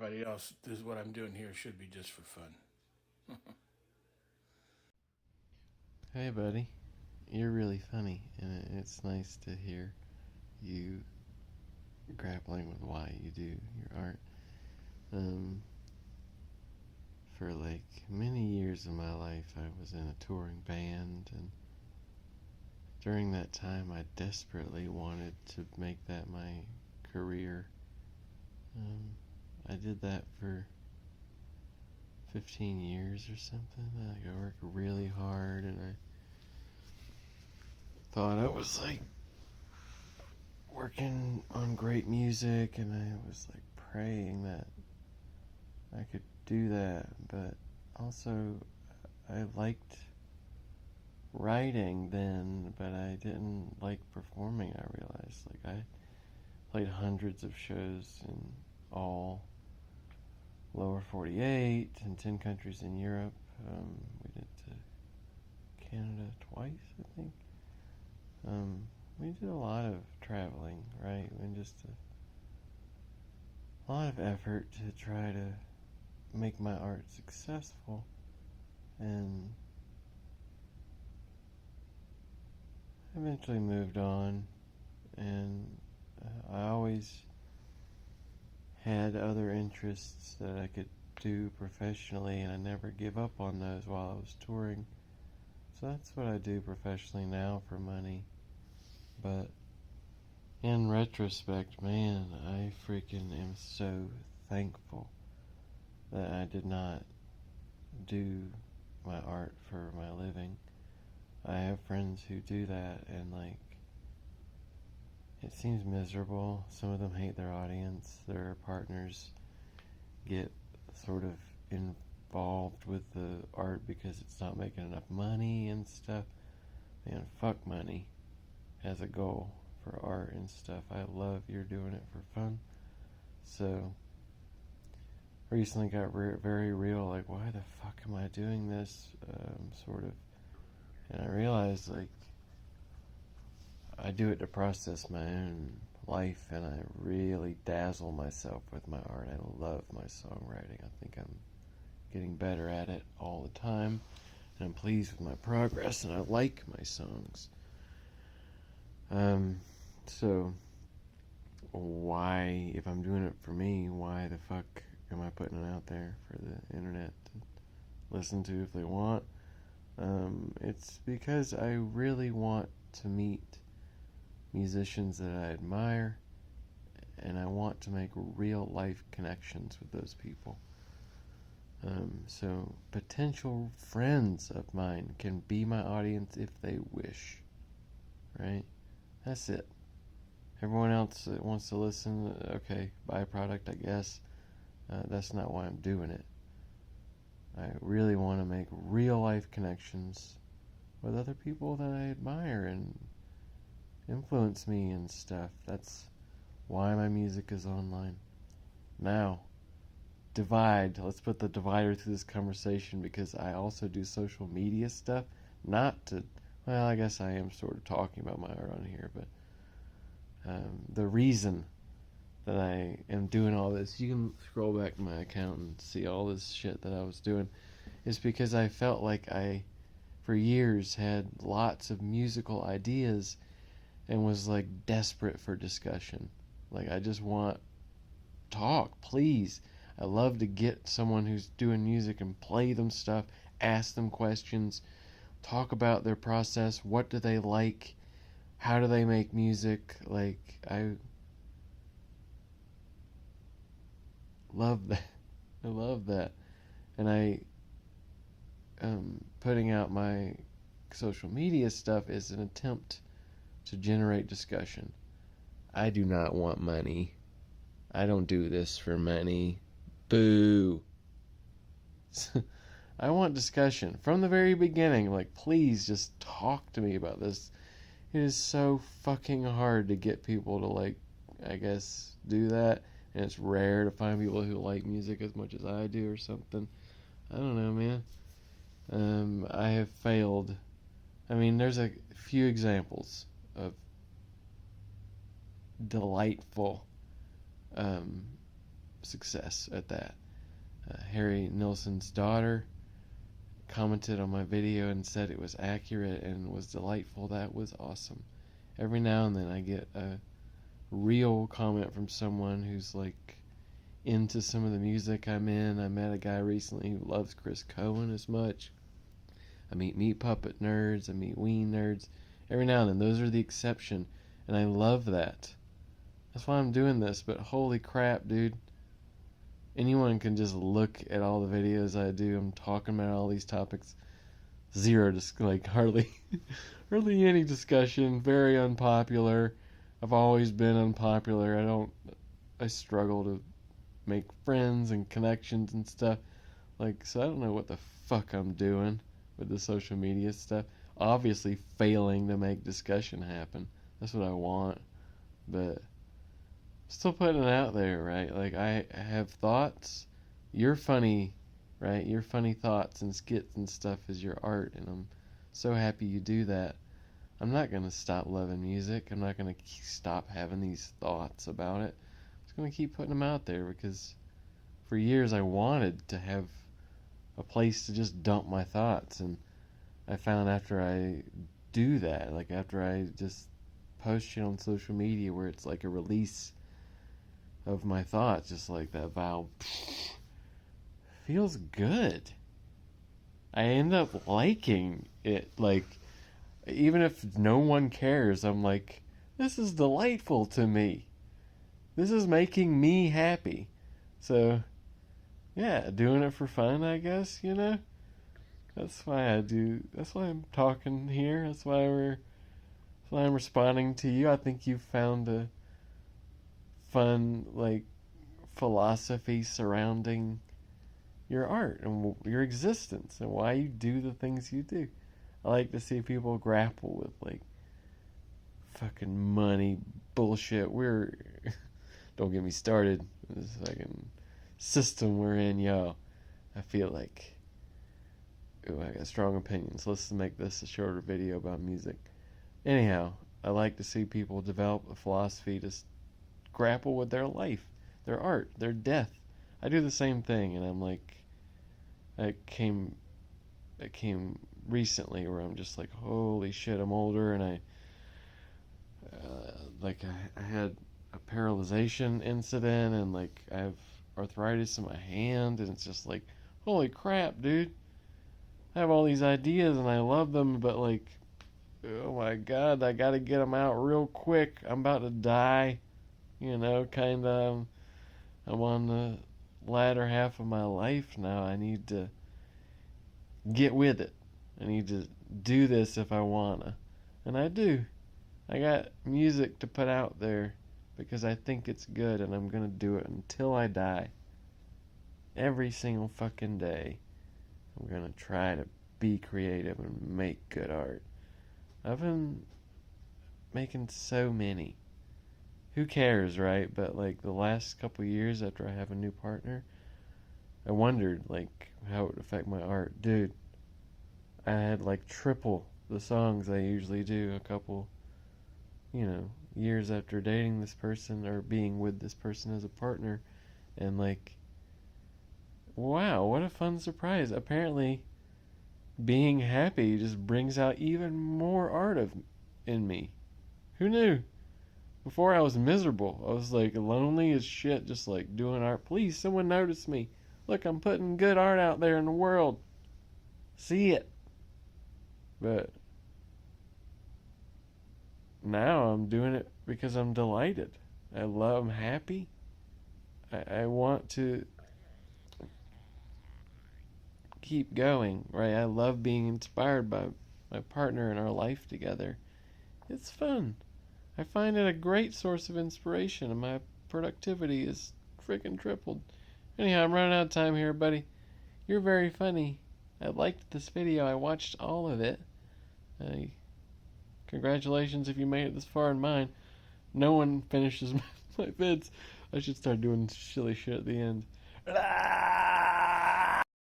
everybody else, this is what I'm doing here should be just for fun. Hey, buddy. You're really funny, and it's nice to hear you grappling with why you do your art. Um, for like many years of my life, I was in a touring band, and during that time, I desperately wanted to make that my career. Um, I did that for 15 years or something. Like, I worked really hard, and I thought I was like working on great music, and I was like praying that I could do that. But also, I liked writing then, but I didn't like performing. I realized, like, I played hundreds of shows in all lower 48 and 10 countries in Europe. We did to Canada twice, I think. Um, we did a lot of traveling, right? And just a lot of effort to try to make my art successful. And I eventually moved on, and I always had other interests that I could do professionally, and I never give up on those while I was touring. So that's what I do professionally now for money. But in retrospect, man, I freaking am so thankful that I did not do my art for my living. I have friends who do that, and like, it seems miserable. Some of them hate their audience. Their partners get sort of involved with the art because it's not making enough money and stuff. Man, fuck money as a goal for art and stuff. I love you're doing it for fun. So recently got very real, like, why the fuck am I doing this? Sort of. And I realized, like, I do it to process my own life, and I really dazzle myself with my art. I love my songwriting. I think I'm getting better at it all the time, and I'm pleased with my progress, and I like my songs. So why, if I'm doing it for me, why the fuck am I putting it out there for the internet to listen to if they want? It's because I really want to meet musicians that I admire, and I want to make real life connections with those people. So potential friends of mine can be my audience if they wish, right? That's it. Everyone else that wants to listen, okay, byproduct, I guess. That's not why I'm doing it. I really want to make real life connections with other people that I admire and influence me and stuff. That's why my music is online. Now, divide. Let's put the divider through this conversation, because I also do social media stuff. Not to, well, I guess I am sort of talking about my art on here, but the reason that I am doing all this, you can scroll back to my account and see all this shit that I was doing, is because I felt like I, for years, had lots of musical ideas and was like desperate for discussion. Like, I just want talk, please. I love to get someone who's doing music and play them stuff, ask them questions, talk about their process. What do they like? How do they make music? Like, I love that. I love that. And putting out my social media stuff is an attempt to generate discussion. I do not want money. I don't do this for money. Boo. I want discussion from the very beginning. Like, please just talk to me about this. It is so fucking hard to get people to, like, I guess, do that. And it's rare to find people who like music as much as I do or something. I don't know, man. I have failed. I mean, there's a few examples of delightful um, success at that. Harry Nilsson's daughter commented on my video and said it was accurate and was delightful. That was awesome. Every now and then I get a real comment from someone who's like into some of the music I'm in. I met a guy recently who loves Chris Cohen as much. I meet Meat Puppet nerds. I meet Ween nerds. Every now and then, those are the exception, and I love that. That's why I'm doing this. But holy crap, dude! Anyone can just look at all the videos I do. I'm talking about all these topics. Zero, just like hardly any discussion. Very unpopular. I've always been unpopular. I struggle to make friends and connections and stuff. Like, so I don't know what the fuck I'm doing with the social media stuff. Obviously failing to make discussion happen. That's what I want. But still putting it out there, right? Like, I have thoughts. You're funny, right? Your funny thoughts and skits and stuff is your art, and I'm so happy you do that. I'm not going to stop loving music. I'm not going to stop having these thoughts about it. I'm just going to keep putting them out there because for years I wanted to have a place to just dump my thoughts, and I found after I do that, like after I just post shit on social media where it's like a release of my thoughts, just like that valve, feels good. I end up liking it. Like, even if no one cares, I'm like, this is delightful to me. This is making me happy. So, yeah, doing it for fun, I guess, you know? That's why I'm talking here. That's why I'm responding to you. I think you found a fun, like, philosophy surrounding your art and your existence and why you do the things you do. I like to see people grapple with, like, fucking money bullshit. Don't get me started. This fucking system we're in, y'all. I feel like, I got strong opinions. Let's make this a shorter video about music. Anyhow, I like to see people develop a philosophy to grapple with their life, their art, their death. I do the same thing, and I'm like, it came recently where I'm just like, holy shit, I'm older, and I had a paralyzation incident, and like I have arthritis in my hand, and it's just like, holy crap, dude. I have all these ideas and I love them, but like, oh my god, I gotta get them out real quick. I'm about to die, you know, kind of. I'm on the latter half of my life now. I need to get with it. I need to do this if I wanna. And I do. I got music to put out there because I think it's good, and I'm gonna do it until I die. Every single fucking day. I'm gonna try to be creative and make good art. I've been making so many. Who cares, right? But like the last couple years after I have a new partner, I wondered like how it would affect my art. Dude, I had like triple the songs I usually do a couple, years after dating this person or being with this person as a partner, and like, wow, what a fun surprise. Apparently, being happy just brings out even more art in me. Who knew? Before I was miserable. I was like lonely as shit, just like doing art. Please, someone notice me. Look, I'm putting good art out there in the world. See it. But now I'm doing it because I'm delighted. I'm happy. I want to keep going, right? I love being inspired by my partner and our life together. It's fun. I find it a great source of inspiration, and my productivity is freaking tripled. Anyhow, I'm running out of time here, buddy. You're very funny. I liked this video. I watched all of it. Congratulations if you made it this far in mine. No one finishes my vids. I should start doing silly shit at the end.